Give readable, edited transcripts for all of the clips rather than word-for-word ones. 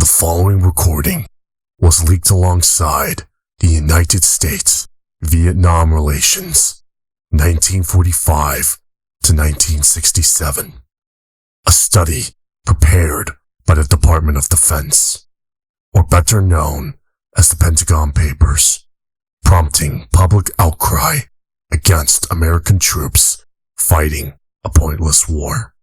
The following recording was leaked alongside the United States-Vietnam Relations, 1945 to 1967, a study prepared by the Department of Defense, or better known as the Pentagon Papers, prompting public outcry against American troops fighting a pointless war.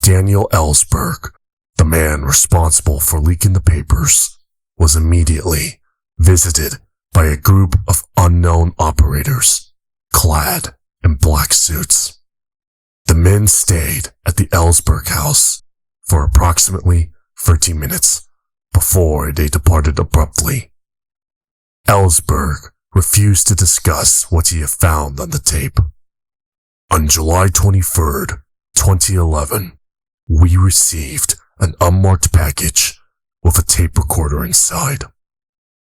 Daniel Ellsberg, the man responsible for leaking the papers, was immediately visited by a group of unknown operators clad in black suits. The men stayed at the Ellsberg house for approximately 30 minutes before they departed abruptly. Ellsberg refused to discuss what he had found on the tape. On July 23rd, 2011, we received an unmarked package with a tape recorder inside.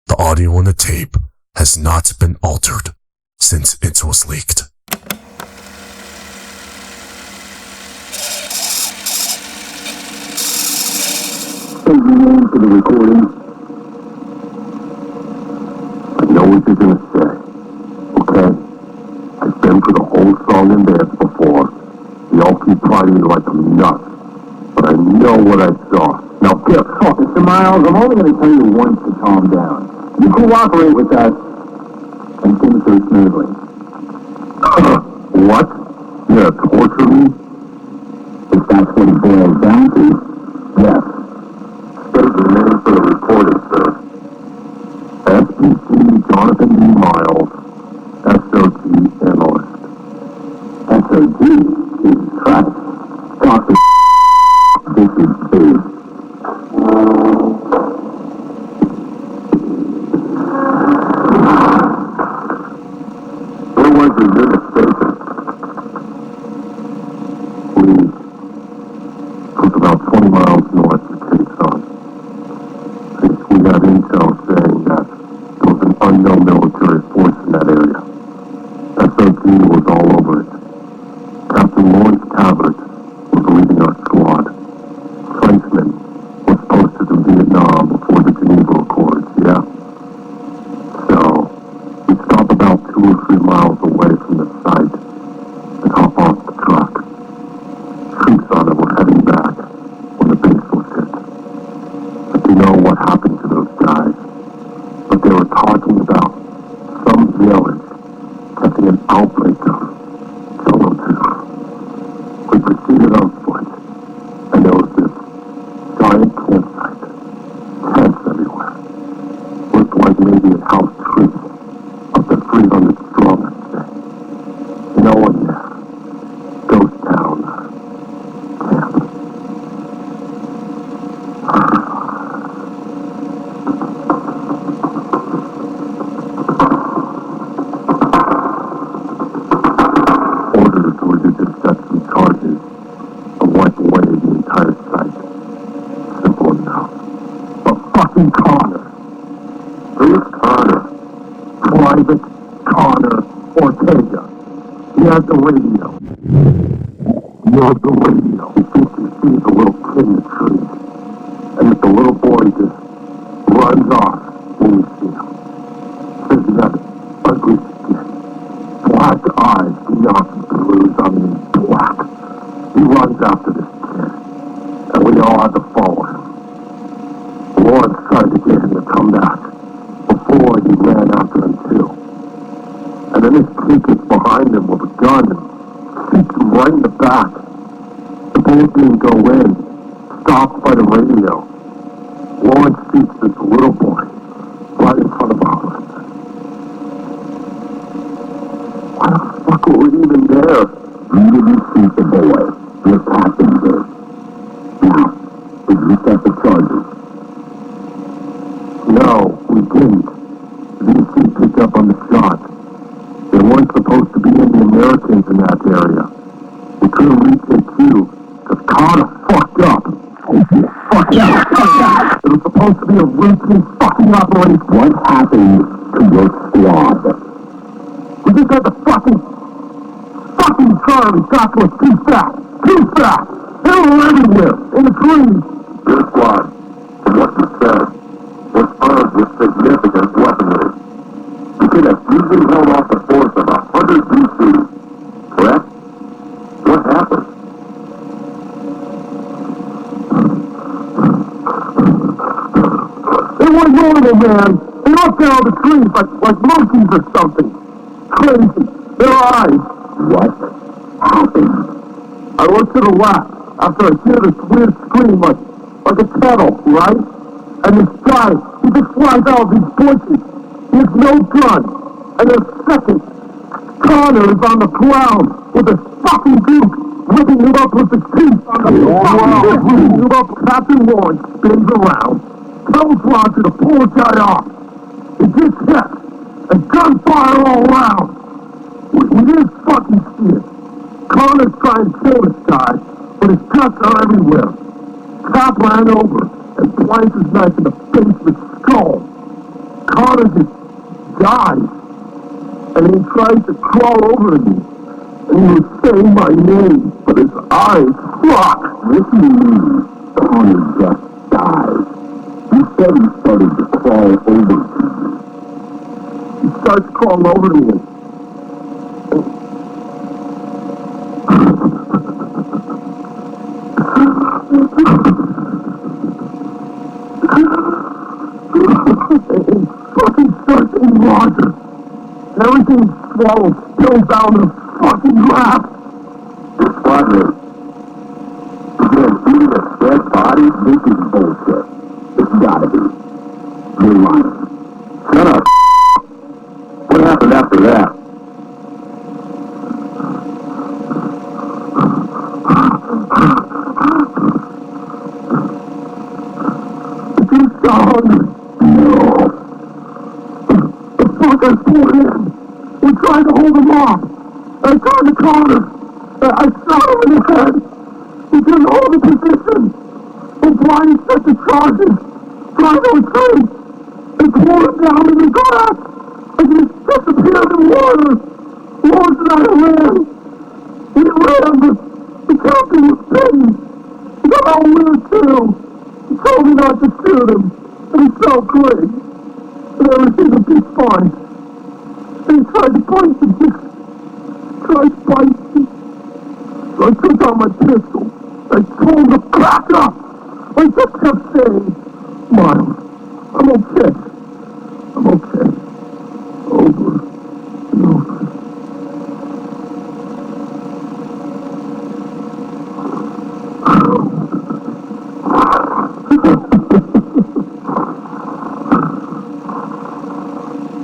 The audio on the tape has not been altered since it was leaked. Thank you for the recording. I know what you're gonna say, okay? I've been through the whole song and dance before. Y'all keep fighting like I'm nuts. But I know what I saw. Now get off, Mr. Miles. I'm only going to tell you once to calm down. You cooperate with us, and things go smoothly. What? You're gonna torture me? If that's what it boils down to, yes. State your name for the recording, sir. SPC Jonathan D. Miles, SOT analyst. SOT? Jesus Christ. Dr. This is Steve. Where was your unit station? We took about 20 miles north to Pentagon. Since we got intel saying that there was an unknown military force in that area. SOT was all over it. Captain Lawrence Tabbert was leading our squad. Frenchman was posted in Vietnam before the Geneva Accords, yeah? So, we stop about 2 or 3 miles away from the site and hop off the truck. Troops on it were heading back when the base was hit. I don't know what happened to those guys, but they were talking about some village catching an outbreak of Cholo-2. We proceeded on foot, and there was this giant campsite. Tents everywhere. Looked like maybe it housed troops up to 300 strong, I'd say. No one there. Ghost town. Camp. Orders were to intercept some charges and wipe away the entire site. Simple enough. But fucking Connor. Who's Connor? Private Connor Ortega. He has the radio. He has the radio. He thinks he sees a little kid in the tree. And if the little boy just runs off when we see him. Says he has ugly skin. Black eyes, Beyonce blues, I mean black. He runs after this kid. And we all had to follow him. Lawrence tried to get him to come back. Before he ran after him too. And then this kid gets behind him with a gun and shoots him right in the back. The bullet didn't go in. Stopped by the radio. Lawrence shoots this little boy right in front of us. Why the fuck were we even there? You didn't shoot the boy. Your captain did. Now, did you set the charges? No, we didn't. VC picked up on the shot. They weren't supposed to be any Americans in that area. We couldn't reach HQ because Connor fucked up. Fuck yeah! It was supposed to be a routine fucking operation. What happened to your squad? We just had the fucking Charlie got to us too fast. They were everywhere, in the trees. Your squad, what little man. They all down the trees like monkeys or something. Crazy. Their eyes. What happened? I look to the left after I hear this weird scream like a kettle, right? And this guy, he just flies out of these bushes. He has no gun. And in a second, Connor is on the ground with a fucking duke, ripping him up with his teeth on the ground. Ripping him up. Captain Lawrence spins around, tells Roger to pull the guy off. He gets hit, and gunfire all around. We didn't fucking see it. Connor's trying to kill this guy, but his guts are everywhere. Cap ran over and plants his knife in the face of his skull. Connor just dies, and he tries to crawl over to me, and he was saying my name, but his eyes fuck. What do you mean, Connor just died? You said he started to crawl over to you. He starts crawling over to me. He fucking starts eating Roger. And everything he swallows spills down to the fucking grass. Roger, you're eating a dead body? This is bullshit. It's gotta be. You're lying. Shut up. What happened after that? He's gone. No. The fuckers pulled in. We tried to hold him off. I turned the corner. I shot him in the head. He couldn't hold the position. O'Brien set the charges. Tried to retreat. They pulled him down in the grass. And he disappeared in water. Lawrence and I ran. We ran, but the captain was bitten. He got all weird too. He told me not to shoot him. And he felt great. And everything would be fine. And he tried to bite me. Tried to bite me. So I took out my pistol. I told him to back up. I just kept saying, Miles, I'm okay. I'm okay. Over and over.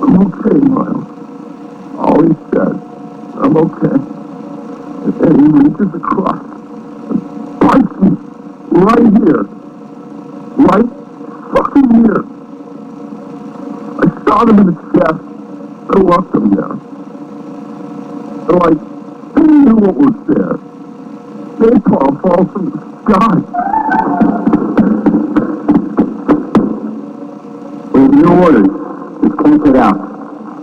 I'm okay, Miles. All he said, I'm okay. And he reaches across and bites me right here. Right fucking here. I shot him in the chest and left him there. And like, he knew what was there. Napalm falls from the sky. We have new orders. Just can't get out.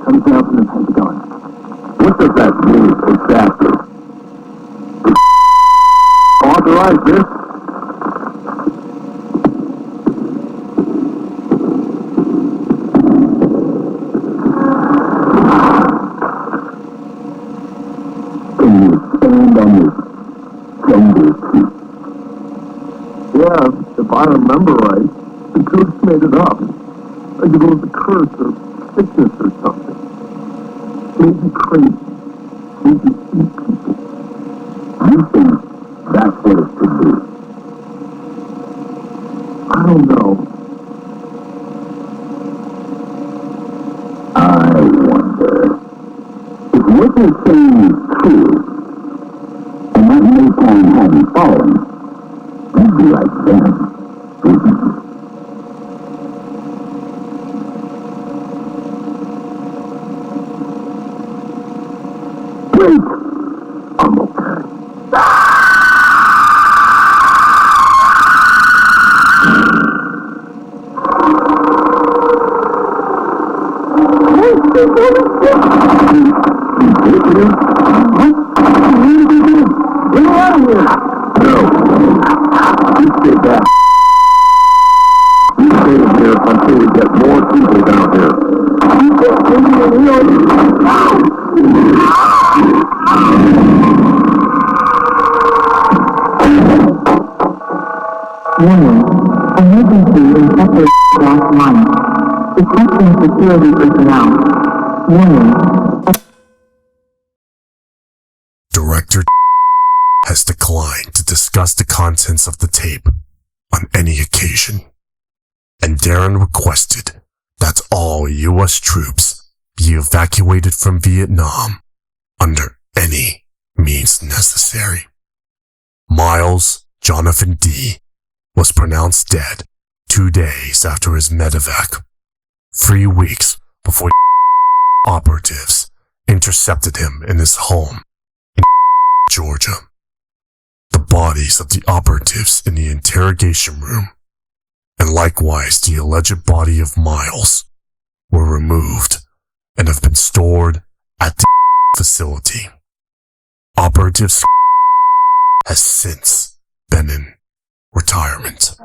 Comes down from the Pentagon. What does that mean exactly? Authorize this? And you stand on this jungle too. Yeah, if I remember right, the goose made it up. Like it was a curse or sickness or something. Maybe crazy. Maybe eat people. You think that's what it could be? I don't know. I wonder if what you're saying is true, and that napalm hadn't fallen, you'd be like them, wouldn't you? Wait, I'm okay. Get out of here! No. You stay back. You stay in here until we get more people down here. Warning. Emergency in sector class 1. Detecting security personnel. Warning. Director has declined to discuss the contents of the tape on any occasion, and Darren requested that all U.S. troops be evacuated from Vietnam under any means necessary. Miles Jonathan D. was pronounced dead 2 days after his medevac, 3 weeks before operatives intercepted him in his home in Georgia. The bodies of the operatives in the interrogation room, and likewise the alleged body of Miles, were removed and have been stored at the facility. Operatives has since been in retirement.